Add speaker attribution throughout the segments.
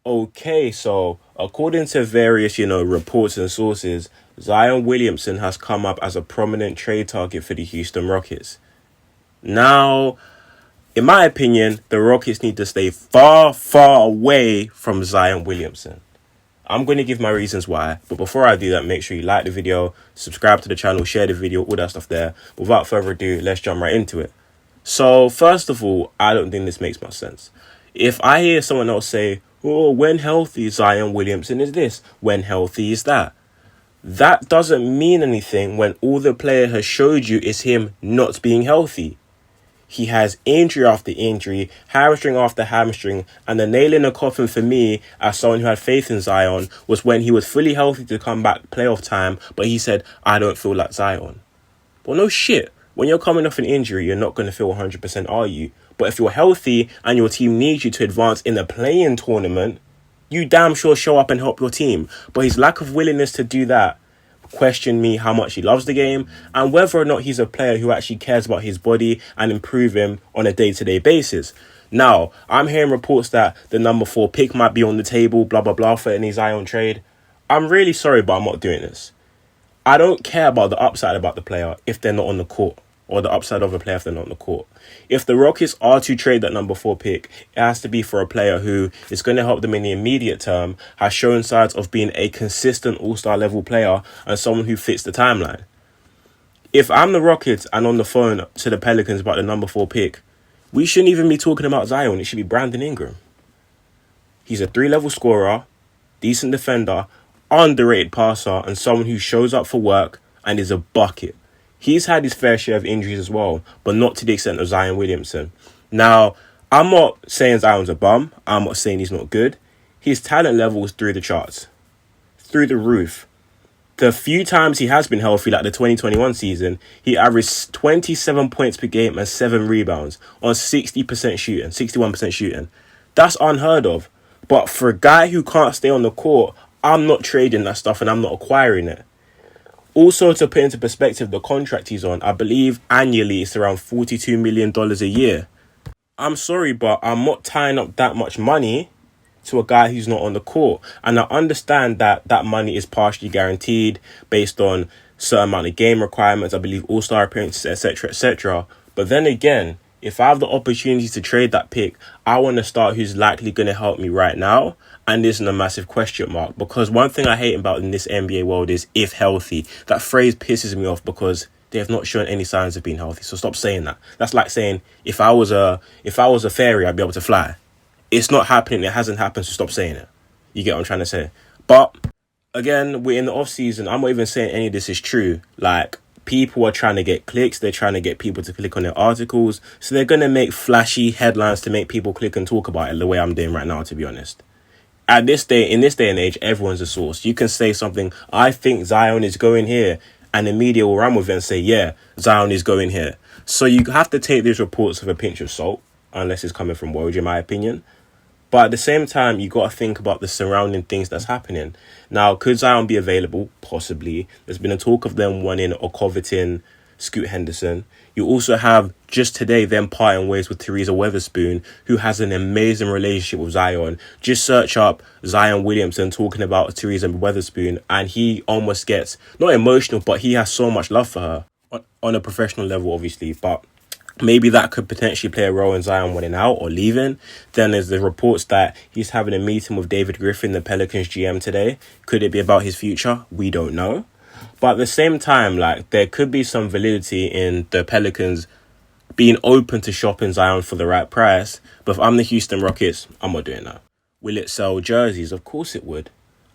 Speaker 1: Okay, so according to various, reports and sources, Zion Williamson has come up as a prominent trade target for the Houston Rockets. Now, in my opinion, the Rockets need to stay far, far away from Zion Williamson. I'm going to give my reasons why, but before I do that, make sure you like the video, subscribe to the channel, share the video, all that stuff there. Without further ado, let's jump right into it. So, first of all, I don't think this makes much sense. If I hear someone else say, oh, when healthy, Zion Williamson is this, when healthy is that, that doesn't mean anything when all the player has showed you is him not being healthy. He has injury after injury, hamstring after hamstring, and the nail in the coffin for me, as someone who had faith in Zion, was when he was fully healthy to come back playoff time, but he said, I don't feel like Zion. Well, no shit. When you're coming off an injury, you're not going to feel 100%, are you? But if you're healthy and your team needs you to advance in the play-in tournament, you damn sure show up and help your team. But his lack of willingness to do that question me how much he loves the game and whether or not he's a player who actually cares about his body and improve him on a day-to-day basis. Now, I'm hearing reports that the number 4 pick might be on the table, blah, blah, blah, for any Zion trade. I'm really sorry, but I'm not doing this. I don't care about the upside about the player if they're not on the court, or the upside of a player if they're not on the court. If the Rockets are to trade that number 4 pick, it has to be for a player who is going to help them in the immediate term, has shown signs of being a consistent all-star level player, and someone who fits the timeline. If I'm the Rockets and on the phone to the Pelicans about the number 4 pick, we shouldn't even be talking about Zion. It should be Brandon Ingram. He's a 3-level scorer, decent defender, underrated passer, and someone who shows up for work and is a bucket. He's had his fair share of injuries as well, but not to the extent of Zion Williamson. Now, I'm not saying Zion's a bum. I'm not saying he's not good. His talent level is through the charts. Through the roof. The few times he has been healthy, like the 2021 season, he averaged 27 points per game and 7 rebounds on 60% shooting, 61% shooting. That's unheard of. But for a guy who can't stay on the court, I'm not trading that stuff and I'm not acquiring it. Also, to put into perspective the contract he's on, I believe annually it's around $42 million a year. I'm sorry, but I'm not tying up that much money to a guy who's not on the court. And I understand that that money is partially guaranteed based on certain amount of game requirements, I believe all-star appearances, etc., etc. But then again, if I have the opportunity to trade that pick, I want to start who's likely going to help me right now. And this is a massive question mark. Because one thing I hate about in this NBA world is if healthy. That phrase pisses me off because they have not shown any signs of being healthy. So stop saying that. That's like saying if I was a fairy, I'd be able to fly. It's not happening. It hasn't happened. So stop saying it. You get what I'm trying to say. But again, we're in the off season. I'm not even saying any of this is true. Like, people are trying to get clicks. They're trying to get people to click on their articles. So they're going to make flashy headlines to make people click and talk about it the way I'm doing right now, to be honest. In this day and age, everyone's a source. You can say something, I think Zion is going here, and the media will run with it and say, yeah, Zion is going here. So you have to take these reports with a pinch of salt, unless it's coming from Woj, in my opinion. But at the same time, you got to think about the surrounding things that's happening. Now, could Zion be available? Possibly. There's been a talk of them wanting or coveting Scoot Henderson. You also have, just today, them parting ways with Teresa Weatherspoon, who has an amazing relationship with Zion. Just search up Zion Williamson talking about Teresa Weatherspoon, and he almost gets, not emotional, but he has so much love for her. On a professional level, obviously, but maybe that could potentially play a role in Zion winning out or leaving. Then there's the reports that he's having a meeting with David Griffin, the Pelicans GM, today. Could it be about his future? We don't know. But at the same time, like, there could be some validity in the Pelicans being open to shopping Zion for the right price. But if I'm the Houston Rockets, I'm not doing that. Will it sell jerseys? Of course it would.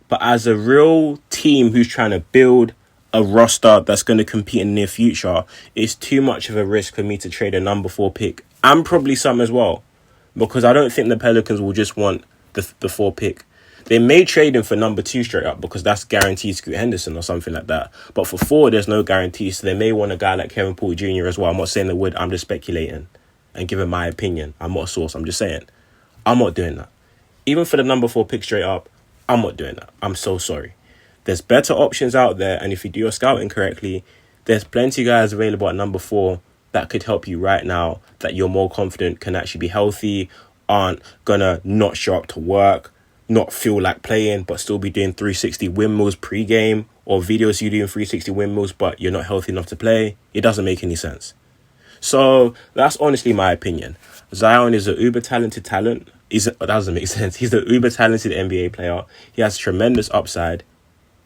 Speaker 1: But as a real team who's trying to build a roster that's going to compete in the near future, it's too much of a risk for me to trade a number 4 pick. And probably some as well. Because I don't think the Pelicans will just want the 4 pick. They may trade him for number 2 straight up because that's guaranteed Scoot Henderson or something like that. But for 4, there's no guarantee. So they may want a guy like Kevin Porter Jr. as well. I'm not saying they would. I'm just speculating and giving my opinion. I'm not a source. I'm just saying. I'm not doing that. Even for the number 4 pick straight up, I'm not doing that. I'm so sorry. There's better options out there. And if you do your scouting correctly, there's plenty of guys available at number 4 that could help you right now, that you're more confident can actually be healthy, aren't going to not show up to work, not feel like playing, but still be doing 360 windmills pre-game, or videos you doing 360 windmills, but you're not healthy enough to play. It doesn't make any sense. So that's honestly my opinion. Zion is an uber talented talent. That doesn't make sense. He's an uber talented NBA player. He has tremendous upside.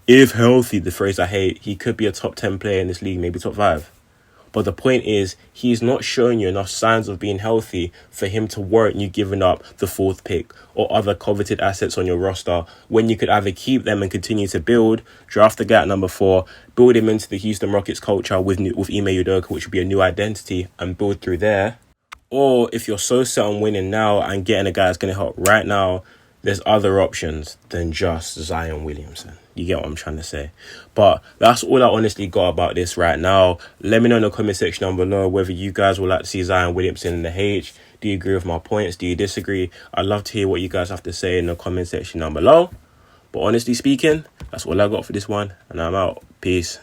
Speaker 1: If healthy, the phrase I hate, he could be a top 10 player in this league, maybe top 5. But the point is, he's not showing you enough signs of being healthy for him to warrant you giving up the 4th pick or other coveted assets on your roster, when you could either keep them and continue to build, draft the guy at number 4, build him into the Houston Rockets culture with Ime Udoka, which would be a new identity, and build through there. Or if you're so set on winning now and getting a guy that's going to help right now, there's other options than just Zion Williamson. You get what I'm trying to say. But that's all I honestly got about this right now. Let me know in the comment section down below whether you guys would like to see Zion Williamson in the H. Do you agree with my points? Do you disagree? I'd love to hear what you guys have to say in the comment section down below. But honestly speaking, that's all I got for this one. And I'm out. Peace.